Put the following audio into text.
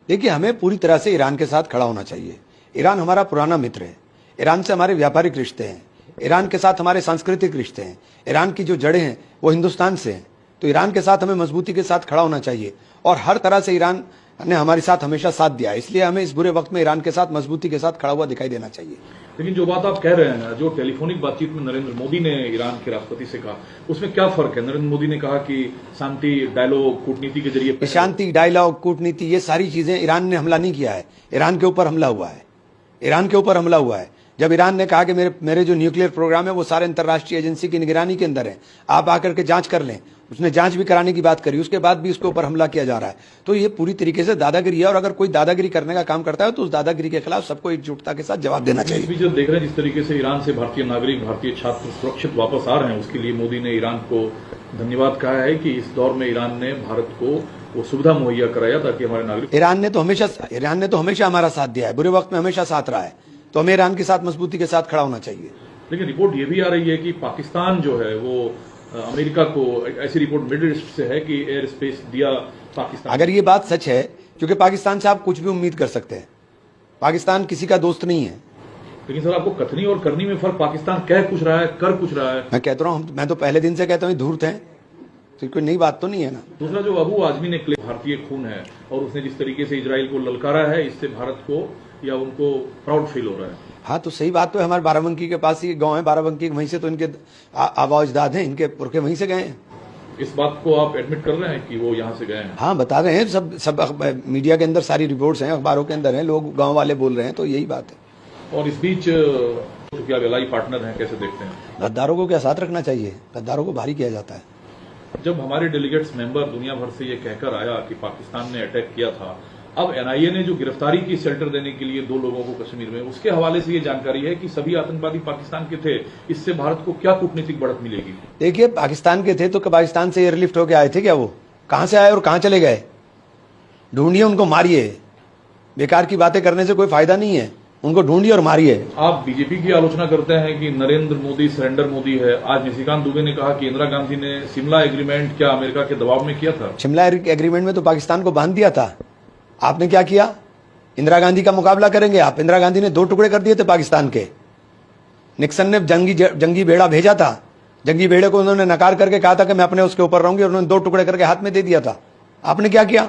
देखिए, हमें पूरी तरह से ईरान के साथ खड़ा होना चाहिए। ईरान हमारा पुराना मित्र है। ईरान से हमारे व्यापारिक रिश्ते हैं। ईरान के साथ हमारे सांस्कृतिक रिश्ते हैं। ईरान की जो जड़ें हैं वो हिंदुस्तान से हैं। तो ईरान के साथ हमें मजबूती के साथ खड़ा होना चाहिए और हर तरह से ईरान ने हमारे साथ हमेशा साथ दिया है। इसलिए हमें इस बुरे वक्त में ईरान के साथ मजबूती के साथ खड़ा हुआ दिखाई देना चाहिए। लेकिन जो बात आप कह रहे हैं, जो टेलीफोनिक बातचीत में नरेंद्र मोदी ने ईरान के राष्ट्रपति से कहा, उसमें क्या फर्क है? नरेंद्र मोदी ने कहा कि शांति डायलॉग, कूटनीति के जरिए शांति डायलॉग, कूटनीति, ये सारी चीजें, ईरान ने हमला नहीं किया है। ईरान के ऊपर हमला हुआ है। ईरान के ऊपर हमला हुआ है। जब ईरान ने कहा कि मेरे जो न्यूक्लियर प्रोग्राम है वो सारे अंतर्राष्ट्रीय एजेंसी की निगरानी के अंदर है, आप आकर के जांच कर लें, उसने जांच भी कराने की बात करी, उसके बाद भी उसके ऊपर हमला किया जा रहा है। तो ये पूरी तरीके से दादागिरी है और अगर कोई दादागिरी करने का काम करता है तो उस दादागिरी के खिलाफ सबको एकजुटता के साथ जवाब देना चाहिए। इस बीच देख रहे हैं जिस तरीके से ईरान से भारतीय नागरिक, भारतीय छात्र सुरक्षित वापस आ रहे हैं, उसके लिए मोदी ने ईरान को धन्यवाद कहा है कि इस दौर में ईरान ने भारत को वो सुविधा मुहैया कराया ताकि हमारे नागरिक। ईरान ने तो हमेशा हमारा साथ दिया है, बुरे वक्त में हमेशा साथ रहा है, तो हमें ईरान के साथ मजबूती के साथ खड़ा होना चाहिए। लेकिन रिपोर्ट ये भी आ रही है कि पाकिस्तान जो है वो अमेरिका को, ऐसी रिपोर्ट मिडिल ईस्ट से है कि एयर स्पेस दिया पाकिस्तान। अगर ये बात सच है, क्योंकि पाकिस्तान से आप कुछ भी उम्मीद कर सकते हैं, पाकिस्तान किसी का दोस्त नहीं है। लेकिन सर, आपको कथनी और करनी में फर्क, पाकिस्तान कह कुछ रहा है, कर कुछ रहा है। मैं कहता रहा हूँ, मैं तो पहले दिन से कहता हूँ धूर्त हैं, तो कोई नई बात तो नहीं है ना। दूसरा, जो अबू आजमी ने भारतीय खून है और उसने जिस तरीके से इजराइल को ललकारा है, इससे भारत को या उनको प्राउड फील हो रहा है। हाँ, तो सही बात तो है। हमारे बाराबंकी के पास ही गांव है, बाराबंकी वहीं से तो इनके आबाजदाद हैं, इनके पुरखे वहीं से गए हैं। इस बात को आप एडमिट कर रहे हैं कि वो यहाँ से गए हैं? हाँ, बता रहे हैं, सब मीडिया के अंदर सारी रिपोर्ट्स हैं, अखबारों के अंदर हैं, लोग गांव वाले बोल रहे हैं, तो यही बात है। और इस बीच चूंकि आप एलआई पार्टनर हैं, कैसे देखते हैं? गद्दारों को क्या साथ रखना चाहिए? गद्दारों को भारी किया जाता है। जब हमारे डेलीगेट्स मेंबर दुनिया भर से ये कहकर आया कि पाकिस्तान ने अटैक किया था, अब एनआईए ने जो गिरफ्तारी की शेल्टर देने के लिए 2 लोगों को कश्मीर में, उसके हवाले से ये जानकारी है कि सभी आतंकवादी पाकिस्तान के थे। इससे भारत को क्या कूटनीतिक बढ़त मिलेगी? देखिए, पाकिस्तान के थे तो पाकिस्तान से एयरलिफ्ट होकर आए थे क्या? वो कहां से आए और कहां चले गए? ढूंढिए, उनको मारिए। बेकार की बातें करने से कोई फायदा नहीं है, उनको ढूंढिए और मारिए। आप बीजेपी की आलोचना करते हैं कि नरेंद्र मोदी सरेंडर मोदी है। आज निशिकांत दुबे ने कहा कि इंदिरा गांधी ने शिमला एग्रीमेंट क्या अमेरिका के दबाव में किया था? शिमला एग्रीमेंट में तो पाकिस्तान को बांध दिया था। आपने क्या किया? इंदिरा गांधी का मुकाबला करेंगे आप? इंदिरा गांधी ने 2 टुकड़े कर दिए थे पाकिस्तान के। निक्सन ने जंगी बेड़ा भेजा था, जंगी बेड़े को उन्होंने नकार करके कहा था कि मैं अपने उसके ऊपर रहूंगी, और उन्होंने 2 टुकड़े करके हाथ में दे दिया था। आपने क्या किया?